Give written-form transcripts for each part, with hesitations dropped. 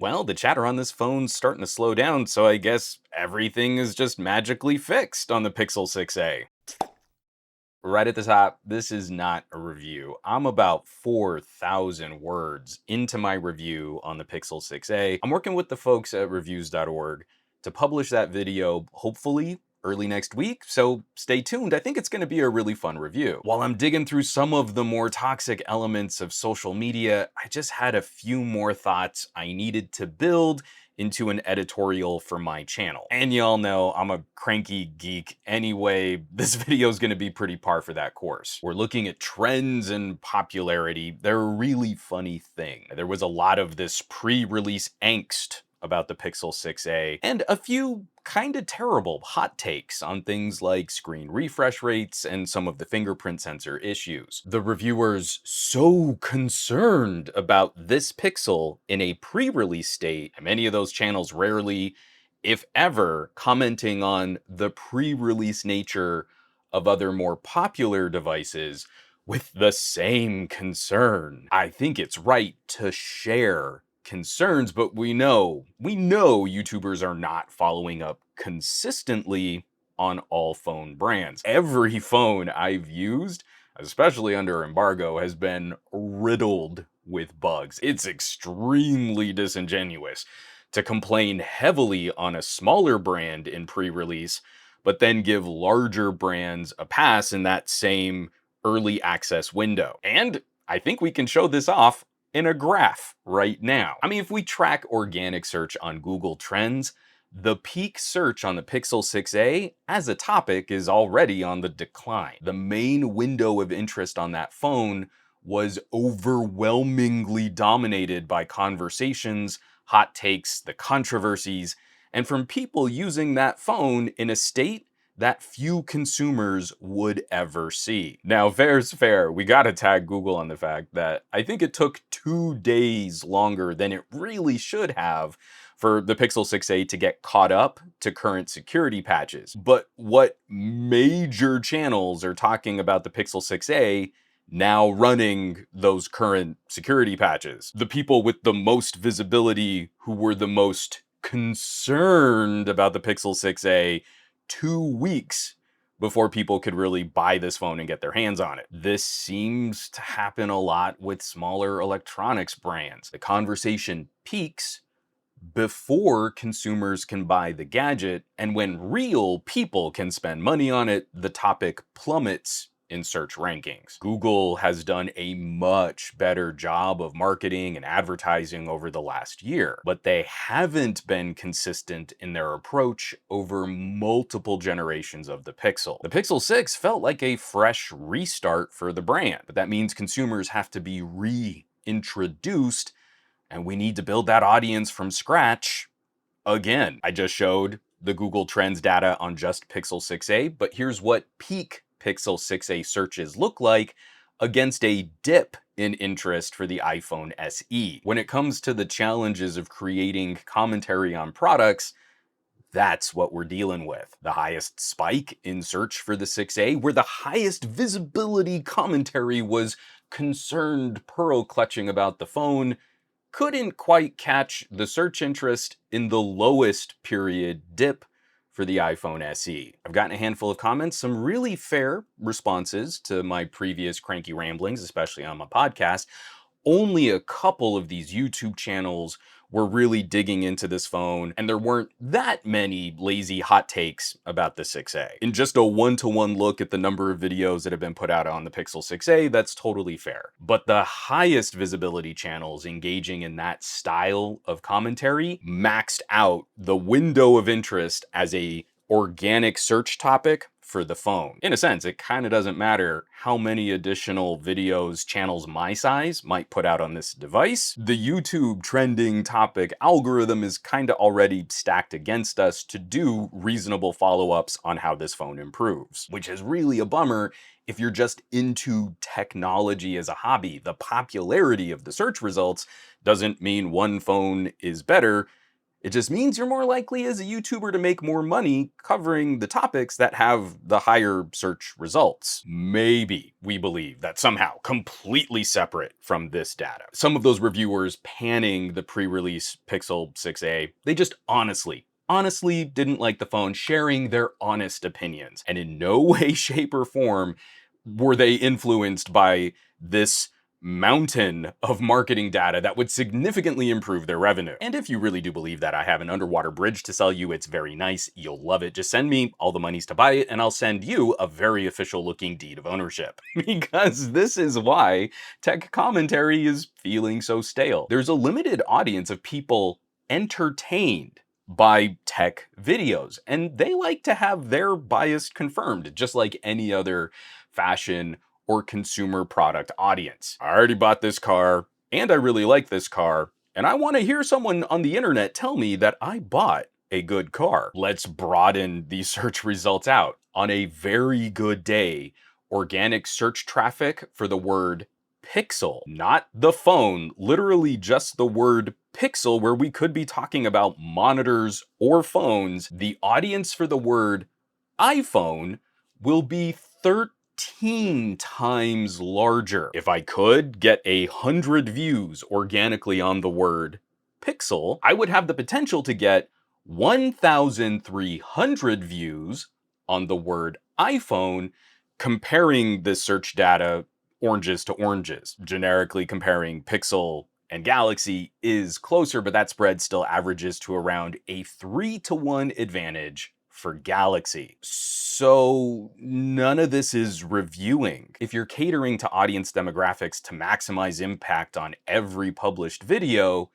Well, the chatter on this phone's starting to slow down, so I guess everything is just magically fixed on the Pixel 6a. Right at the top, this is not a review. I'm about 4,000 words into my review on the Pixel 6a. I'm working with the folks at reviews.org to publish that video, hopefully early next week, so stay tuned. I think it's going to be a really fun review. While I'm digging through some of the more toxic elements of social media, I just had a few more thoughts I needed to build into an editorial for my channel. And y'all know I'm a cranky geek anyway. This video is going to be pretty par for that course. We're looking at trends and popularity. They're a really funny thing. There was a lot of this pre-release angst about the Pixel 6a and a few kind of terrible hot takes on things like screen refresh rates and some of the fingerprint sensor issues. The reviewers so concerned about this Pixel in a pre-release state, and many of those channels rarely, if ever, commenting on the pre-release nature of other more popular devices with the same concern. I think it's right to share concerns, but we know YouTubers are not following up consistently on all phone brands. Every phone I've used, especially under embargo, has been riddled with bugs. It's extremely disingenuous to complain heavily on a smaller brand in pre-release, but then give larger brands a pass in that same early access window. And I think we can show this off in a graph right now. I mean, if we track organic search on Google Trends, the peak search on the Pixel 6a as a topic is already on the decline. The main window of interest on that phone was overwhelmingly dominated by conversations, hot takes, the controversies, and from people using that phone in a state that few consumers would ever see. Now, fair's fair. We gotta tag Google on the fact that I think it took 2 days longer than it really should have for the Pixel 6a to get caught up to current security patches. But what major channels are talking about the Pixel 6a now running those current security patches? The people with the most visibility, who were the most concerned about the Pixel 6a 2 weeks before people could really buy this phone and get their hands on it. This seems to happen a lot with smaller electronics brands. The conversation peaks before consumers can buy the gadget, and when real people can spend money on it, the topic plummets in search rankings. Google has done a much better job of marketing and advertising over the last year, but they haven't been consistent in their approach over multiple generations of the Pixel. The Pixel 6 felt like a fresh restart for the brand, but that means consumers have to be reintroduced, and we need to build that audience from scratch again. I just showed the Google Trends data on just Pixel 6a, but here's what peak Pixel 6a searches look like against a dip in interest for the iPhone SE. When it comes to the challenges of creating commentary on products, that's what we're dealing with. The highest spike in search for the 6a, where the highest visibility commentary was concerned pearl clutching about the phone, couldn't quite catch the search interest in the lowest period dip for the iPhone SE. I've gotten a handful of comments, some really fair responses to my previous cranky ramblings, especially on my podcast. Only a couple of these YouTube channels were really digging into this phone, and there weren't that many lazy hot takes about the 6a. In just a one-to-one look at the number of videos that have been put out on the Pixel 6a, that's totally fair. But the highest visibility channels engaging in that style of commentary maxed out the window of interest as a organic search topic for the phone. In a sense, it kind of doesn't matter how many additional videos channels my size might put out on this device. The YouTube trending topic algorithm is kind of already stacked against us to do reasonable follow-ups on how this phone improves, which is really a bummer if you're just into technology as a hobby. The popularity of the search results doesn't mean one phone is better. It just means you're more likely as a YouTuber to make more money covering the topics that have the higher search results. Maybe we believe that somehow completely separate from this data. Some of those reviewers panning the pre-release Pixel 6a, they just honestly didn't like the phone, sharing their honest opinions. And in no way, shape, or form were they influenced by this mountain of marketing data that would significantly improve their revenue. And if you really do believe that I have an underwater bridge to sell you, it's very nice, you'll love it. Just send me all the monies to buy it and I'll send you a very official looking deed of ownership. Because this is why tech commentary is feeling so stale. There's a limited audience of people entertained by tech videos, and they like to have their bias confirmed, just like any other fashion or consumer product audience. I already bought this car, and I really like this car, and I want to hear someone on the internet tell me that I bought a good car. Let's broaden these search results out. On a very good day, organic search traffic for the word pixel, not the phone, literally just the word pixel, where we could be talking about monitors or phones, the audience for the word iPhone will be 13 times larger. If I could get 100 views organically on the word pixel, I would have the potential to get 1,300 views on the word iPhone, comparing the search data oranges to oranges. Generically comparing Pixel and Galaxy is closer, but that spread still averages to around a 3-to-1 advantage for Galaxy. So none of this is reviewing. If you're catering to audience demographics to maximize impact on every published video,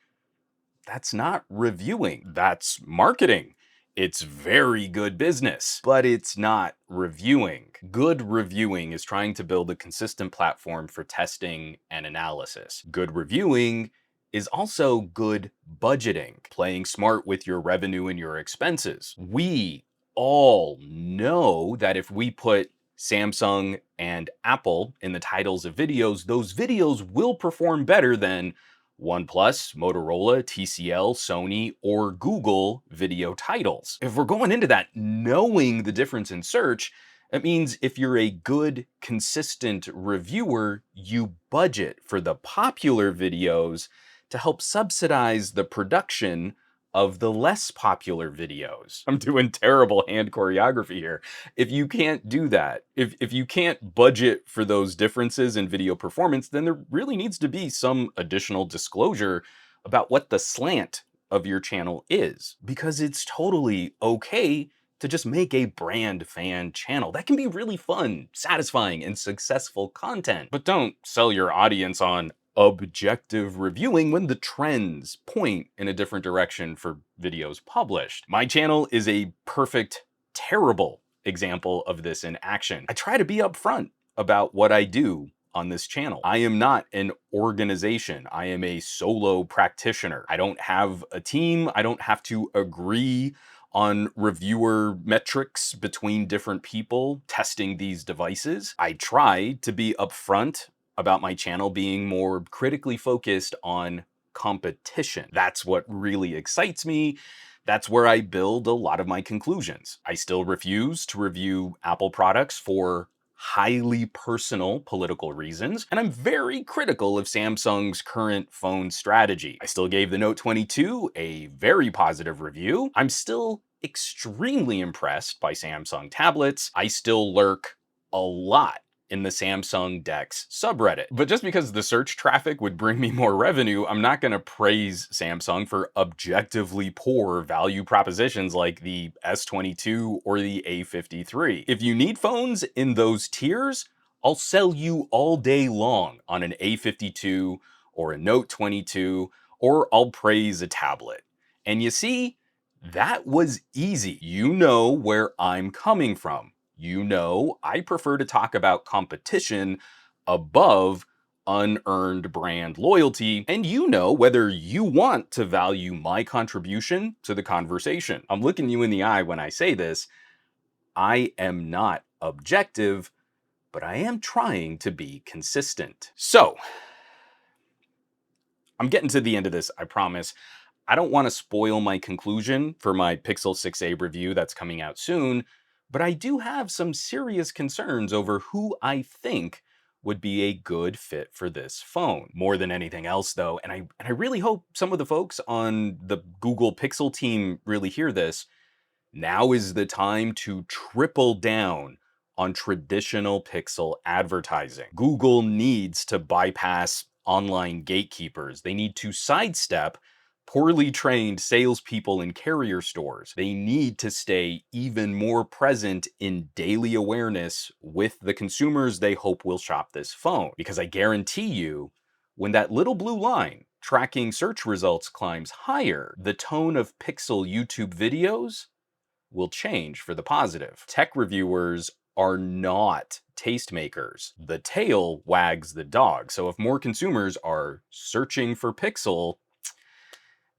that's not reviewing, that's marketing. It's very good business, but it's not reviewing. Good reviewing is trying to build a consistent platform for testing and analysis. Good reviewing is also good budgeting, playing smart with your revenue and your expenses. We all know that if we put Samsung and Apple in the titles of videos, those videos will perform better than OnePlus, Motorola, TCL, Sony, or Google video titles. If we're going into that knowing the difference in search, it means if you're a good, consistent reviewer, you budget for the popular videos to help subsidize the production of the less popular videos. I'm doing terrible hand choreography here. If you can't do that, if you can't budget for those differences in video performance, then there really needs to be some additional disclosure about what the slant of your channel is. Because it's totally okay to just make a brand fan channel. That can be really fun, satisfying, and successful content. But don't sell your audience on objective reviewing when the trends point in a different direction for videos published. My channel is a perfect, terrible example of this in action. I try to be upfront about what I do on this channel. I am not an organization. I am a solo practitioner. I don't have a team. I don't have to agree on reviewer metrics between different people testing these devices. I try to be upfront about my channel being more critically focused on competition. That's what really excites me. That's where I build a lot of my conclusions. I still refuse to review Apple products for highly personal political reasons, and I'm very critical of Samsung's current phone strategy. I still gave the Note 22 a very positive review. I'm still extremely impressed by Samsung tablets. I still lurk a lot in the Samsung DeX subreddit. But just because the search traffic would bring me more revenue, I'm not gonna praise Samsung for objectively poor value propositions like the S22 or the A53. If you need phones in those tiers, I'll sell you all day long on an A52 or a Note 22, or I'll praise a tablet. And you see, that was easy. You know where I'm coming from. You know, I prefer to talk about competition above unearned brand loyalty, and you know whether you want to value my contribution to the conversation. I'm looking you in the eye when I say this. I am not objective, but I am trying to be consistent. So, I'm getting to the end of this, I promise. I don't want to spoil my conclusion for my Pixel 6a review that's coming out soon, but I do have some serious concerns over who I think would be a good fit for this phone. More than anything else though, and I really hope some of the folks on the Google Pixel team really hear this. Now is the time to triple down on traditional Pixel advertising. Google needs to bypass online gatekeepers. They need to sidestep poorly trained salespeople in carrier stores. They need to stay even more present in daily awareness with the consumers they hope will shop this phone. Because I guarantee you, when that little blue line tracking search results climbs higher, the tone of Pixel YouTube videos will change for the positive. Tech reviewers are not tastemakers. The tail wags the dog. So if more consumers are searching for Pixel,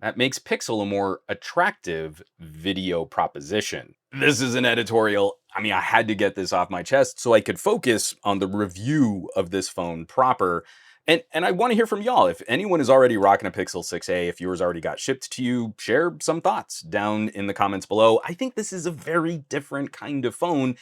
that makes Pixel a more attractive video proposition. This is an editorial. I mean, I had to get this off my chest so I could focus on the review of this phone proper. And I want to hear from y'all. If anyone is already rocking a Pixel 6a, if yours already got shipped to you, share some thoughts down in the comments below. I think this is a very different kind of phone,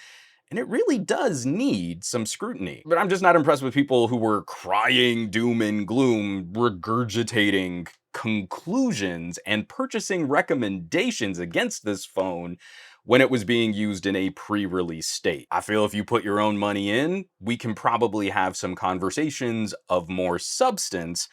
and it really does need some scrutiny. But I'm just not impressed with people who were crying doom and gloom, regurgitating conclusions and purchasing recommendations against this phone when it was being used in a pre-release state. I feel if you put your own money in, we can probably have some conversations of more substance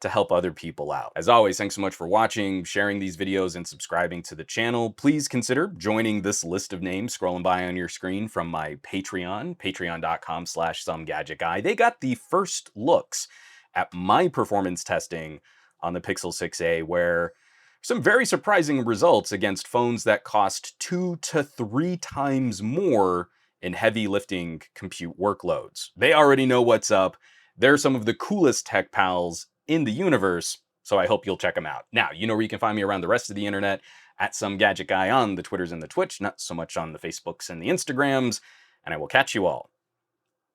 to help other people out. As always, thanks so much for watching, sharing these videos, and subscribing to the channel. Please consider joining this list of names scrolling by on your screen from my Patreon, patreon.com/SomeGadgetGuy. They got the first looks at my performance testing on the Pixel 6a, where some very surprising results against phones that cost 2 to 3 times more in heavy lifting compute workloads. They already know what's up. They're some of the coolest tech pals in the universe, so I hope you'll check them out. Now, you know where you can find me around the rest of the internet, at SomeGadgetGuy on the Twitters and the Twitch, not so much on the Facebooks and the Instagrams, and I will catch you all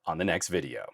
on the next video.